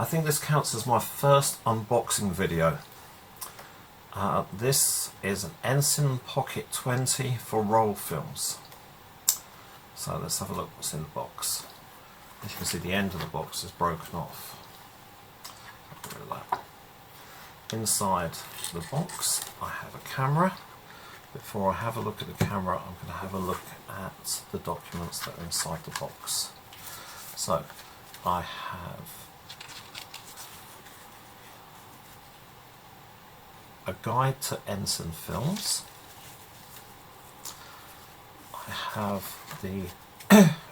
I think this counts as my first unboxing video. This is an Ensign Pocket 20 for roll films. So let's have a look what's in the box. As you can see, the end of the box is broken off. Get rid of that. Inside the box I have a camera. Before I have a look at the camera, I'm going to have a look at the documents that are inside the box. So I have a guide to Ensign films. I have the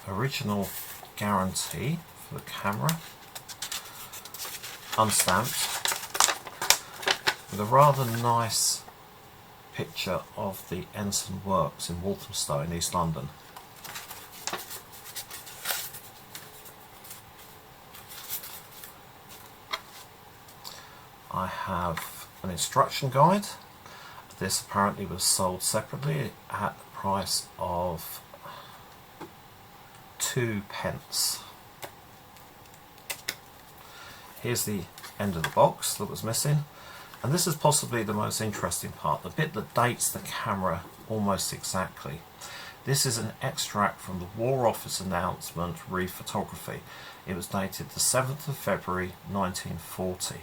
original guarantee for the camera, unstamped, with a rather nice picture of the Ensign Works in Walthamstow in East London. I have an instruction guide. This apparently was sold separately at the price of 2p. Here's the end of the box that was missing, and this is possibly the most interesting part, the bit that dates the camera almost exactly. This is an extract from the War Office announcement re-photography. It was dated the 7th of February 1940.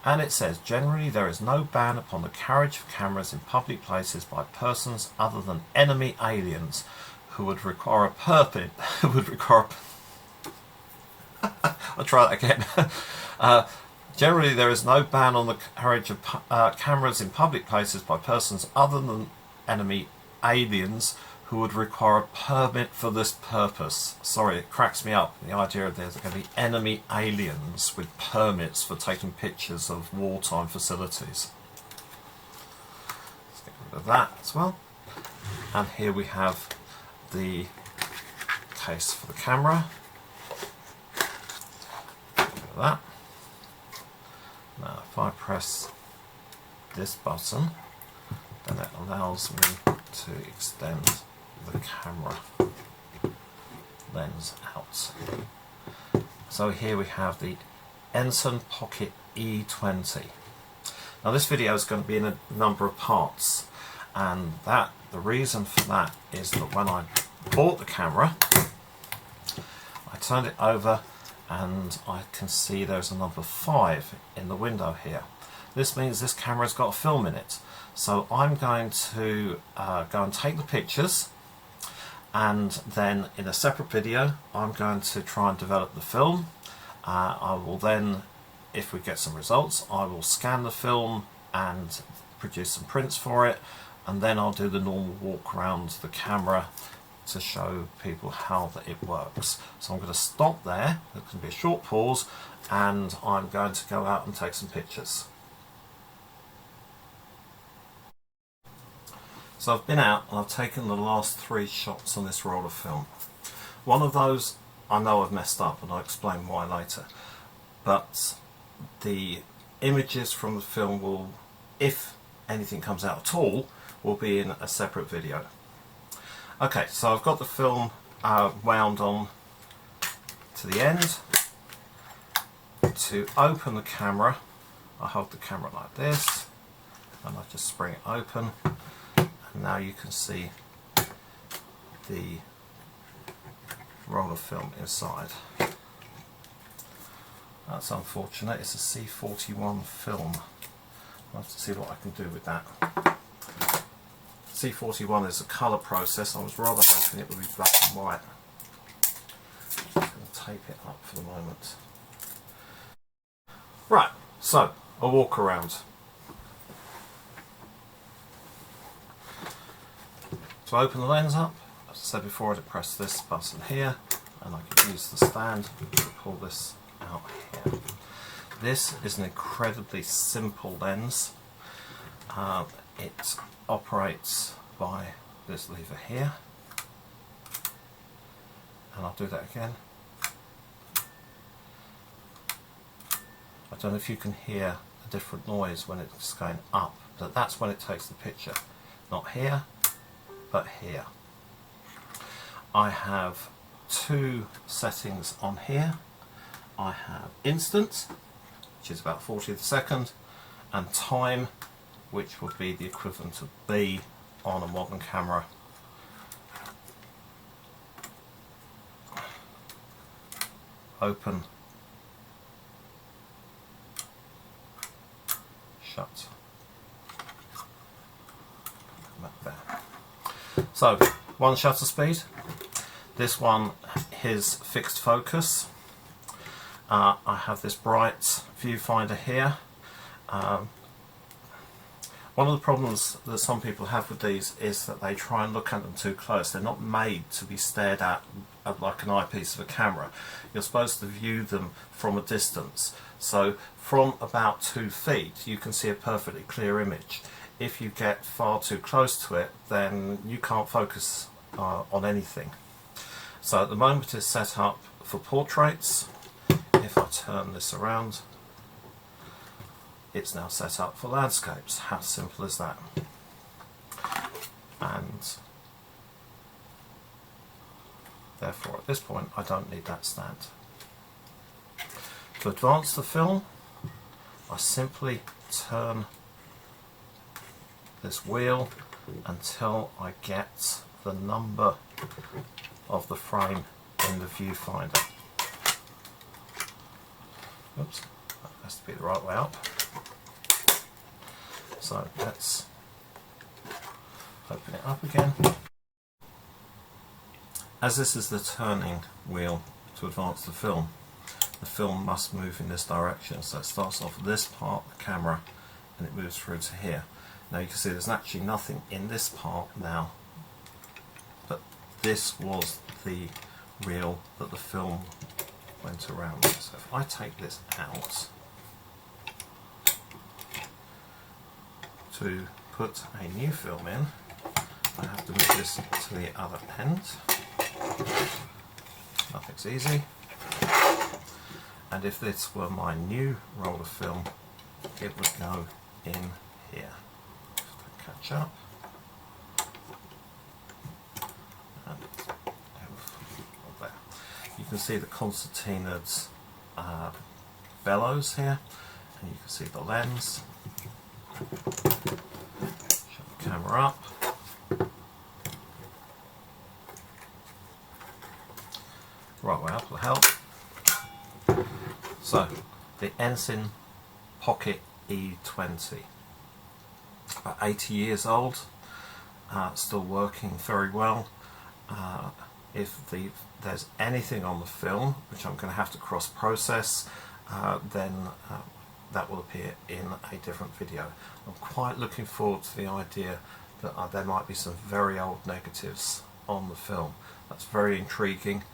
And it says, generally there is no ban upon the carriage of cameras in public places by persons other than enemy aliens who would require a permit. I'll try that again. Generally there is no ban on the carriage of cameras in public places by persons other than enemy aliens who would require a permit for this purpose. Sorry, it cracks me up, the idea that there's going to be enemy aliens with permits for taking pictures of wartime facilities. Let's get rid of that as well. And here we have the case for the camera. Get rid of that. Now if I press this button, then it allows me to extend the camera lens out. So here we have the Ensign Pocket E-2. Now this video is going to be in a number of parts, and the reason for that is that when I bought the camera, I turned it over and I can see there's a number 5 in the window here. This means this camera's got a film in it. So I'm going to go and take the pictures, and then in a separate video I'm going to try and develop the film. I will then, if we get some results, I will scan the film and produce some prints for it, and then I'll do the normal walk around the camera to show people how it works. So I'm going to stop there, there's going to be a short pause, and I'm going to go out and take some pictures. So I've been out and I've taken the last 3 shots on this roll of film. One of those I know I've messed up, and I'll explain why later. But the images from the film will, if anything comes out at all, will be in a separate video. Okay, so I've got the film wound on to the end. To open the camera, I hold the camera like this and I just spring it open. Now you can see the roll of film inside. That's unfortunate, it's a C41 film. I'll have to see what I can do with that. C41 is a colour process. I was rather hoping it would be black and white. I'm going to tape it up for the moment. Right, so a walk around. To open the lens up, as I said before, I'd press this button here, and I can use the stand to pull this out here. This is an incredibly simple lens. It operates by this lever here, and I'll do that again. I don't know if you can hear a different noise when it's going up, but that's when it takes the picture. Not here, but here. I have 2 settings on here. I have instant, which is about 40th of a second, and time, which would be the equivalent of B on a modern camera. Open, shut. Back there. So, one shutter speed. This one is fixed focus. I have this bright viewfinder here. One of the problems that some people have with these is that they try and look at them too close. They're not made to be stared at like an eyepiece of a camera. You're supposed to view them from a distance. So from about 2 feet you can see a perfectly clear image. If you get far too close to it, then you can't focus on anything. So at the moment it's set up for portraits. If I turn this around, it's now set up for landscapes. How simple is that? And therefore at this point I don't need that stand. To advance the film, I simply turn this wheel until I get the number of the frame in the viewfinder. Oops, that has to be the right way up. So let's open it up again. As this is the turning wheel to advance the film must move in this direction. So it starts off with this part of the camera and it moves through to here. Now you can see there's actually nothing in this part now, but this was the wheel that the film went around. So if I take this out to put a new film in, I have to move this to the other end. Nothing's easy. And if this were my new roll of film, it would go in here. Catch up. And there. You can see the concertina's bellows here, and you can see the lens. Shut the camera up. Right way up will help. So, the Ensign Pocket E-2. About 80 years old, still working very well. If there's anything on the film which I'm going to have to cross-process, then that will appear in a different video. I'm quite looking forward to the idea that there might be some very old negatives on the film. That's very intriguing,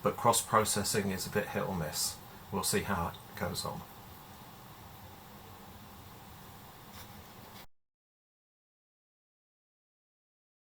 but cross-processing is a bit hit or miss. We'll see how it goes on.